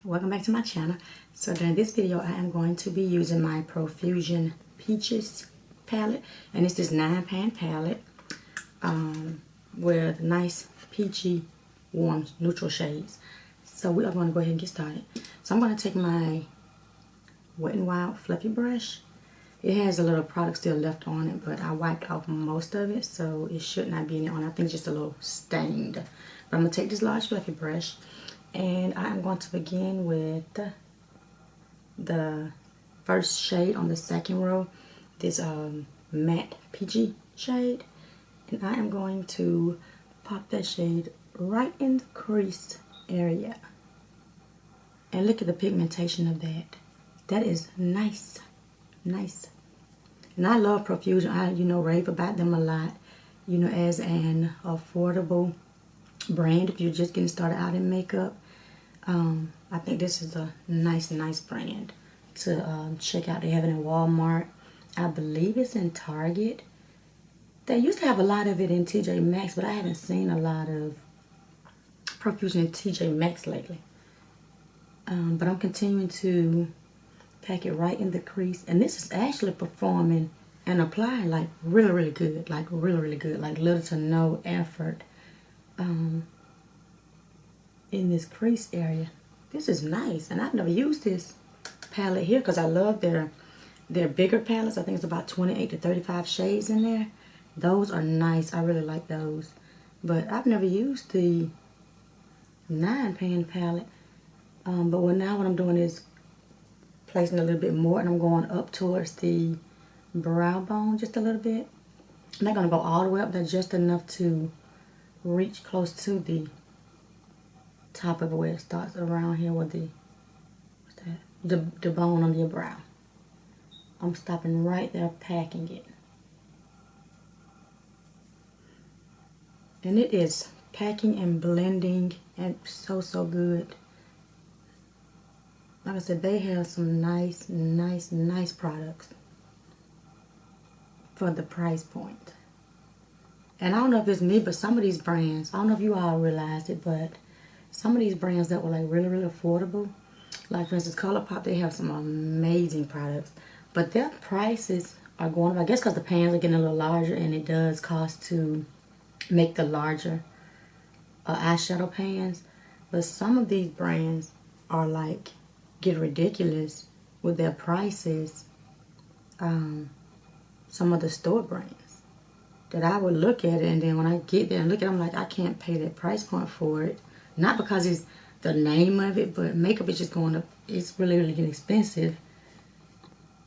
Welcome back to my channel. So during this video I am going to be using my Profusion Peaches palette, and it's this 9-pan palette with nice peachy warm neutral shades. So we are going to go ahead and get started. So I'm going to take my Wet n Wild fluffy brush. It has a little product still left on it, but I wiped off most of it, so it should not be any on. I think it's just a little stained. But I'm going to take this large fluffy brush, and I'm going to begin with the first shade on the second row, this matte peachy shade. And I am going to pop that shade right in the crease area. And look at the pigmentation of that. That is nice. Nice. And I love Profusion. I, rave about them a lot, as an affordable brand if you're just getting started out in makeup. I think this is a nice brand to check out. They have it in Walmart. I believe it's in Target. They used to have a lot of it in TJ Maxx, but I haven't seen a lot of Profusion in TJ Maxx lately. But I'm continuing to pack it right in the crease. And this is actually performing and applying like really good. Like really good. Like little to no effort in this crease area. This is nice. And I've never used this palette here because I love their bigger palettes. I think it's about 28 to 35 shades in there. Those are nice. I really like those. But I've never used the 9-pan palette. But now what I'm doing is placing a little bit more, and I'm going up towards the brow bone just a little bit. I'm not going to go all the way up there, just enough to reach close to the top of it where it starts around here with the, what's that? The bone under your brow. I'm stopping right there, packing it. And it is packing and blending and so good. Like I said, they have some nice products for the price point. And I don't know if it's me, but some of these brands, I don't know if you all realize it, but some of these brands that were like really affordable, like for instance ColourPop, they have some amazing products, but their prices are going up. I guess because the pans are getting a little larger, and it does cost to make the larger eyeshadow pans. But some of these brands are like get ridiculous with their prices. Some of the store brands that I would look at it, and then when I get there and look at it, I'm like, I can't pay that price point for it. Not because it's the name of it, but makeup is just going up. It's really getting expensive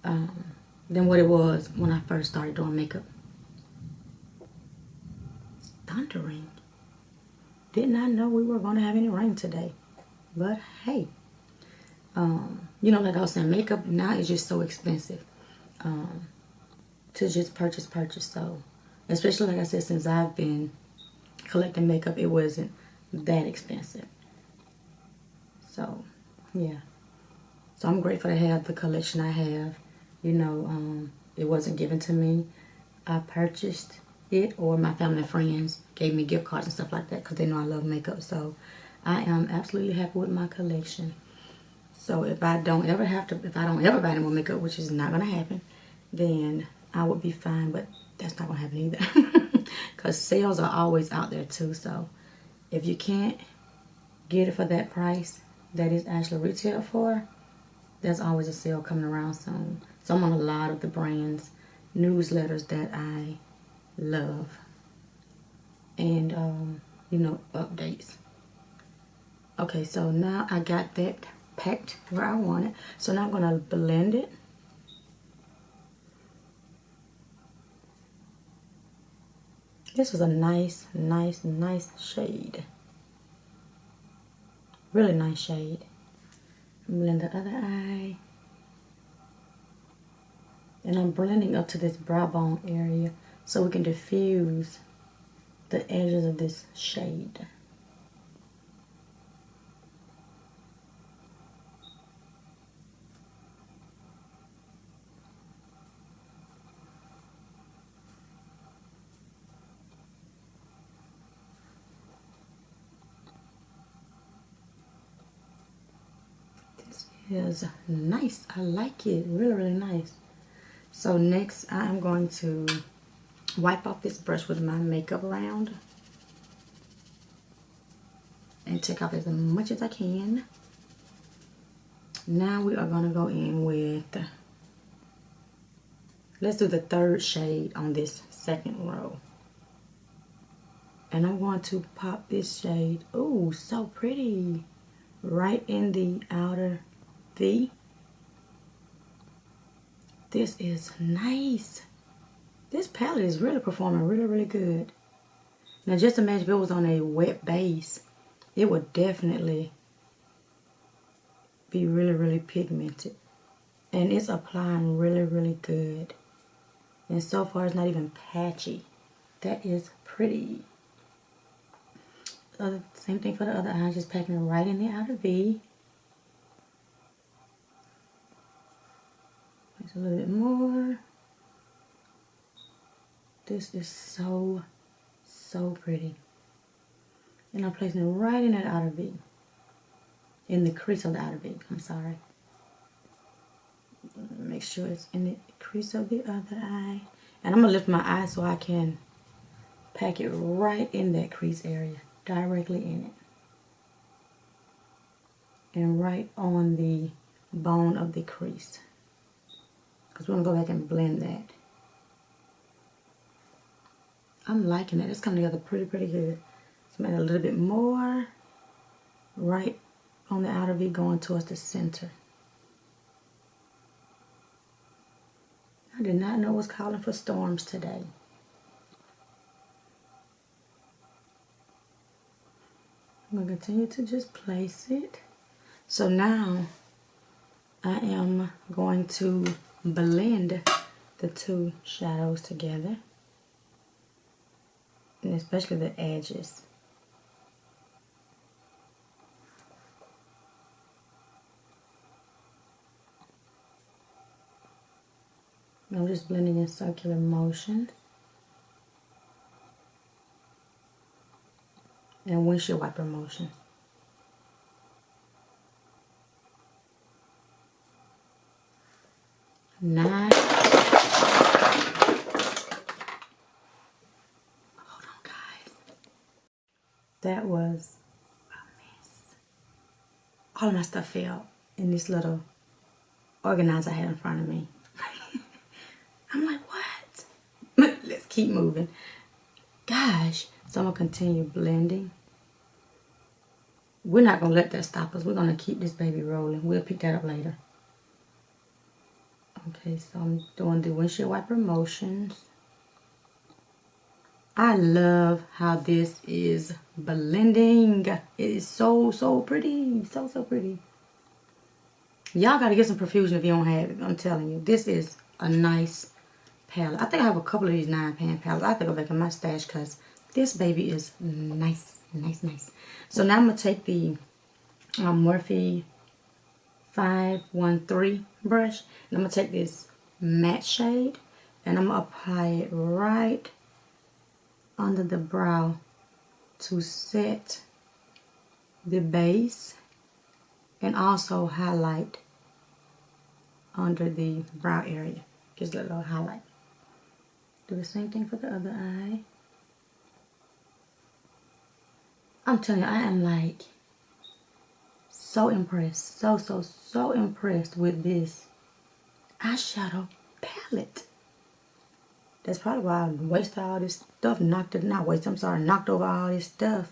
than what it was when I first started doing makeup. It's thundering. Did not know we were going to have any rain today. But hey, like I was saying, makeup now is just so expensive to just purchase. So, especially like I said, since I've been collecting makeup, it wasn't that expensive. So, yeah. So I'm grateful to have the collection I have. It wasn't given to me. I purchased it, or my family and friends gave me gift cards and stuff like that because they know I love makeup. So I am absolutely happy with my collection. So if I don't ever buy any more makeup, which is not going to happen, then I would be fine. But that's not going to happen either. Because sales are always out there too. So if you can't get it for that price that is actually retail for, there's always a sale coming around soon. So I'm on a lot of the brands' newsletters that I love. And, updates. Okay, so now I got that packed where I want it. So now I'm going to blend it. This is a nice shade. Really nice shade. Blend the other eye. And I'm blending up to this brow bone area so we can diffuse the edges of this shade. is nice. I like it. Really, really nice. So next I am going to wipe off this brush with my makeup round and take off as much as I can. Now we are going to go in with, let's do the third shade on this second row. And I'm going to pop this shade, oh, so pretty, right in the outer V. This is nice. This palette is really performing really, really good. Now just imagine if it was on a wet base, it would definitely be really, really pigmented. And it's applying really, really good. And so far it's not even patchy. That is pretty. Same thing for the other eye, just packing it right in the outer V. Just a little bit more. This is so, so pretty. And I'm placing it right in that outer V. In the crease of the outer V, I'm sorry. Make sure it's in the crease of the other eye. And I'm going to lift my eye so I can pack it right in that crease area. Directly in it. And right on the bone of the crease. Because we're going to go back and blend that. I'm liking it. It's coming together pretty, pretty good. So I'm add a little bit more. Right on the outer V going towards the center. I did not know it was calling for storms today. I'm going to continue to just place it. So now I am going to blend the two shadows together. And especially the edges. I'm just blending in circular motion. And windshield wiper motion. Nice. Hold on, guys. That was a mess. All of my stuff fell in this little organizer I had in front of me. I'm like, what? Let's keep moving. Gosh. So I'm going to continue blending. We're not going to let that stop us. We're going to keep this baby rolling. We'll pick that up later. Okay, so I'm doing the windshield wiper motions. I love how this is blending. It is so, so pretty. So, so pretty. Y'all got to get some Profusion if you don't have it. I'm telling you. This is a nice palette. I think I have a couple of these 9-pan palettes. I have to go back in my stash because this baby is nice, nice, nice. So now I'm going to take the Morphe 513 brush. And I'm going to take this matte shade. And I'm going to apply it right under the brow to set the base. And also highlight under the brow area. Just a little highlight. Do the same thing for the other eye. I'm telling you, I am like so impressed. So impressed with this eyeshadow palette. That's probably why I wasted all this stuff. Knocked over all this stuff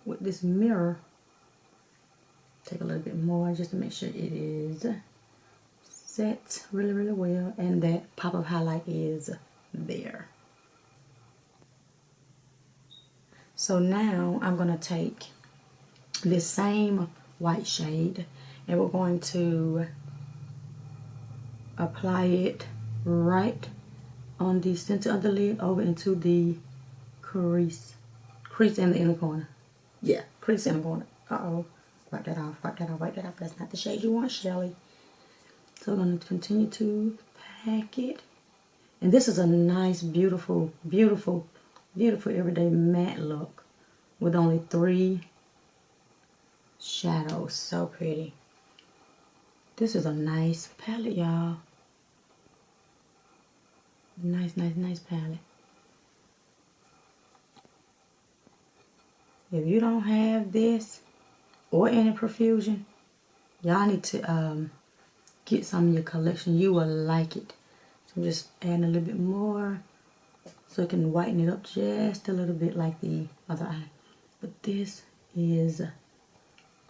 with this mirror. Take a little bit more just to make sure it is set really, really well. And that pop of highlight is there. So now I'm going to take this same white shade and we're going to apply it right on the center of the lid over into the crease in the inner corner. Yeah, crease in the corner. Uh-oh. Wipe that off, wipe that off, wipe that off. That's not the shade you want, Shelly. So we're going to continue to pack it. And this is a nice, beautiful, beautiful, beautiful everyday matte look with only 3 shadows. So pretty. This is a nice palette, y'all. Nice palette. If you don't have this or any Profusion, y'all need to get some in your collection. You will like it. So I'm just adding a little bit more so I can whiten it up just a little bit like the other eye. But this is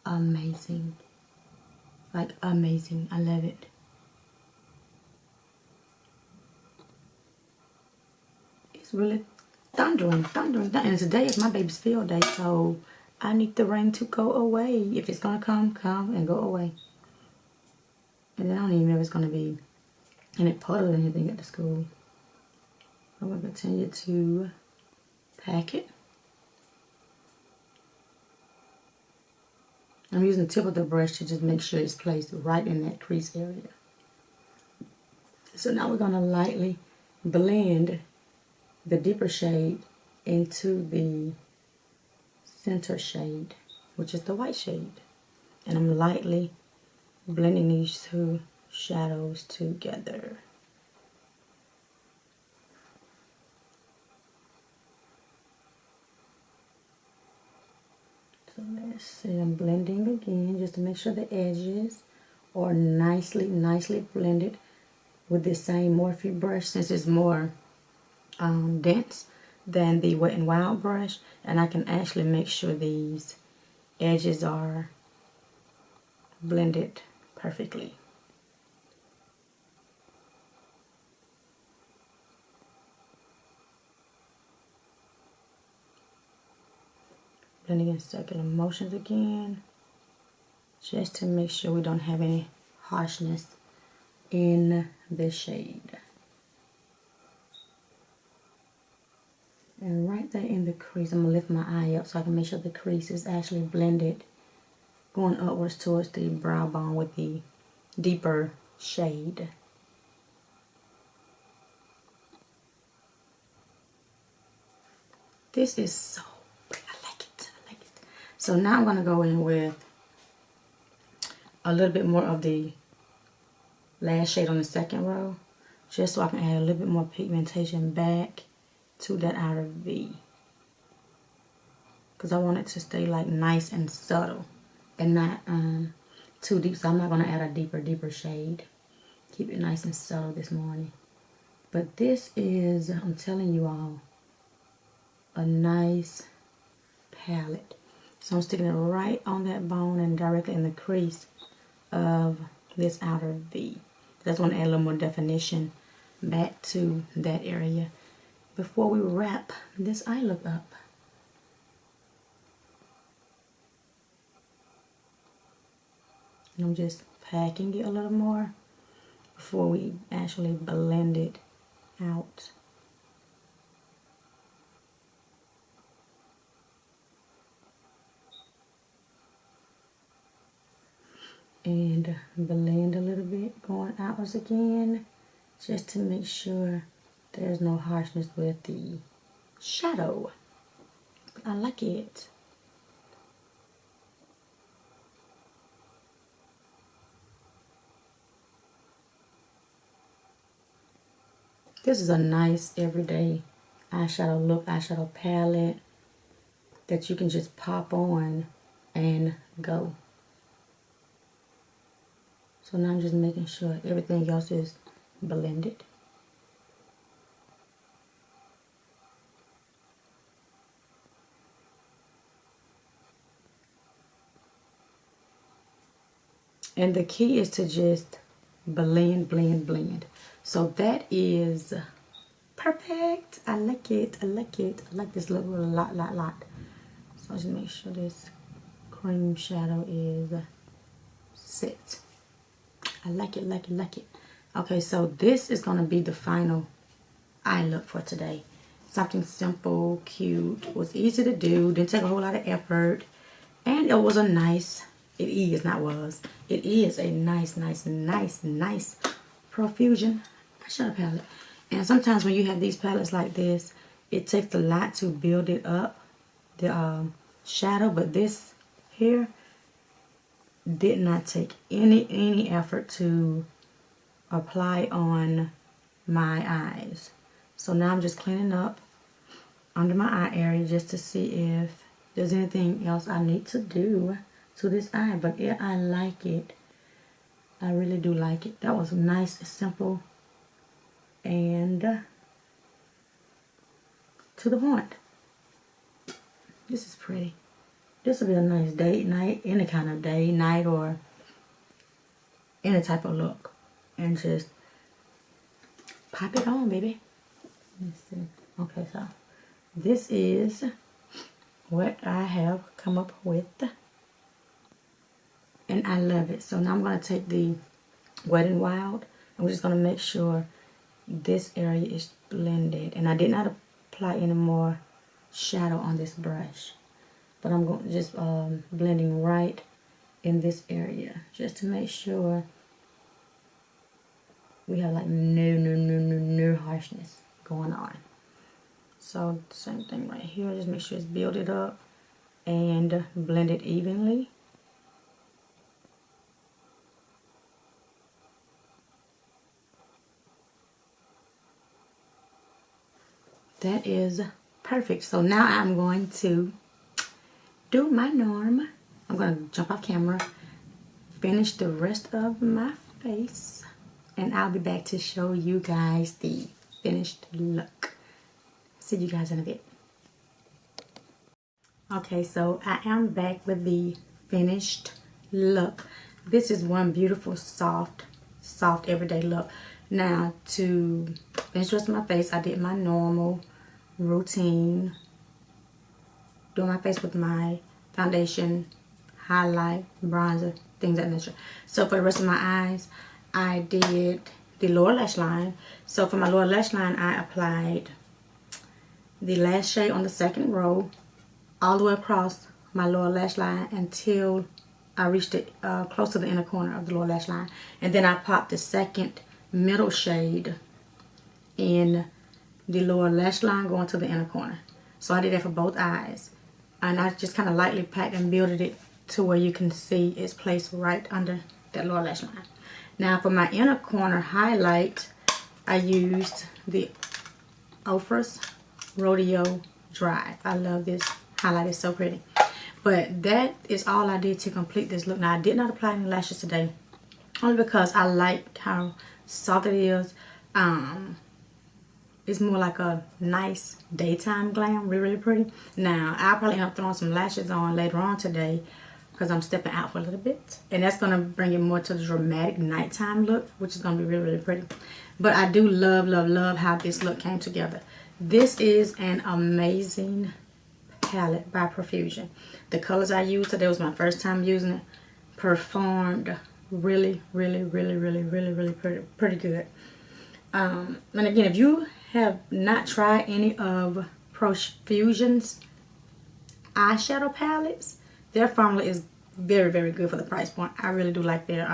amazing. Like amazing. I love it. It's really thundering. And today is my baby's field day, so I need the rain to go away. If it's gonna come and go away. And then I don't even know if it's gonna be any puddle or anything at the school. I'm gonna continue to pack it. I'm using the tip of the brush to just make sure it's placed right in that crease area. So now we're gonna lightly blend the deeper shade into the center shade, which is the white shade. And I'm lightly blending these two shadows together. So let's see, I'm blending again just to make sure the edges are nicely blended with this same Morphe brush, since it's more dense than the Wet n Wild brush, and I can actually make sure these edges are blended perfectly. Blending in circular motions again, just to make sure we don't have any harshness in the shade. And right there in the crease, I'm going to lift my eye up so I can make sure the crease is actually blended, going upwards towards the brow bone with the deeper shade. This is so pretty. I like it. So now I'm going to go in with a little bit more of the last shade on the second row, just so I can add a little bit more pigmentation back to that outer V, because I want it to stay like nice and subtle and not too deep. So I'm not going to add a deeper shade. Keep it nice and subtle this morning. But this is, I'm telling you all, a nice palette. So I'm sticking it right on that bone and directly in the crease of this outer V. I just want to add a little more definition back to that area before we wrap this eye look up. And I'm just packing it a little more before we actually blend it out. And blend a little bit, going outwards again, just to make sure there's no harshness with the shadow. I like it. This is a nice everyday eyeshadow look, eyeshadow palette that you can just pop on and go. So now I'm just making sure everything else is blended. And the key is to just blend. So that is perfect. I like it. I like this look a lot. So I'll just make sure this cream shadow is set. I like it. Okay, so this is going to be the final eye look for today. Something simple, cute, was easy to do, didn't take a whole lot of effort, and it was a nice, it is a nice Profusion eyeshadow palette. And sometimes when you have these palettes like this, it takes a lot to build it up, the shadow, but this here, did not take any effort to apply on my eyes. So now I'm just cleaning up under my eye area just to see if there's anything else I need to do to this eye. But yeah, I like it. I really do like it. That was nice, simple, and to the point. This is pretty. This would be a nice date night, any kind of day, night, or any type of look. And just pop it on, baby. Let's see. Okay, so this is what I have come up with. And I love it. So now I'm going to take the Wet n Wild. And we're just going to make sure this area is blended. And I did not apply any more shadow on this brush. But I'm going to just blending right in this area. Just to make sure we have like no harshness going on. So same thing right here. Just make sure it's built up and blend it evenly. That is perfect. So now I'm going to do my norm. I'm going to jump off camera, finish the rest of my face, and I'll be back to show you guys the finished look. See you guys in a bit. Okay, so I am back with the finished look. This is one beautiful, soft everyday look. Now, to finish the rest of my face, I did my normal routine. Doing my face with my foundation, highlight, bronzer, things of that nature. So for the rest of my eyes, I did the lower lash line. So for my lower lash line, I applied the last shade on the second row all the way across my lower lash line until I reached it close to the inner corner of the lower lash line. And then I popped the second middle shade in the lower lash line going to the inner corner. So I did that for both eyes. And I just kind of lightly packed and builded it to where you can see it's placed right under that lower lash line. Now for my inner corner highlight, I used the Ofra's Rodeo Dry. I love this highlight, it's so pretty. But that is all I did to complete this look. Now I did not apply any lashes today, only because I like how soft it is. It's more like a nice daytime glam, really pretty. Now I'll probably end up throwing some lashes on later on today because I'm stepping out for a little bit, and that's going to bring it more to the dramatic nighttime look, which is going to be really pretty. But I do love how this look came together. This is an amazing palette by Profusion. The colors I used today was my first time using it. Performed really pretty good. And again, if you have not tried any of Profusion's eyeshadow palettes, their formula is very good for the price point. I really do like their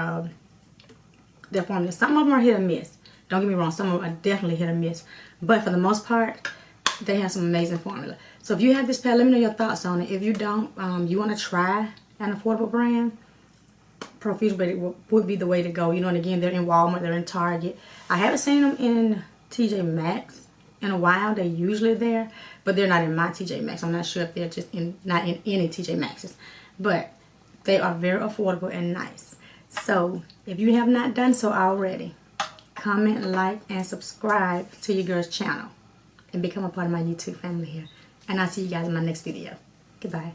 formula. Some of them are hit or miss. Don't get me wrong, some of them are definitely hit or miss. But for the most part, they have some amazing formula. So if you have this palette, let me know your thoughts on it. If you don't, you want to try an affordable brand, Profusion would be the way to go. You know, and again, they're in Walmart, they're in Target. I haven't seen them in TJ Maxx in a while. They're usually there, but they're not in my TJ Maxx. I'm not sure if they're just not in any TJ Maxxes, but they are very affordable and nice. So if you have not done so already, comment, like, and subscribe to your girl's channel and become a part of my YouTube family here. And I'll see you guys in my next video. Goodbye.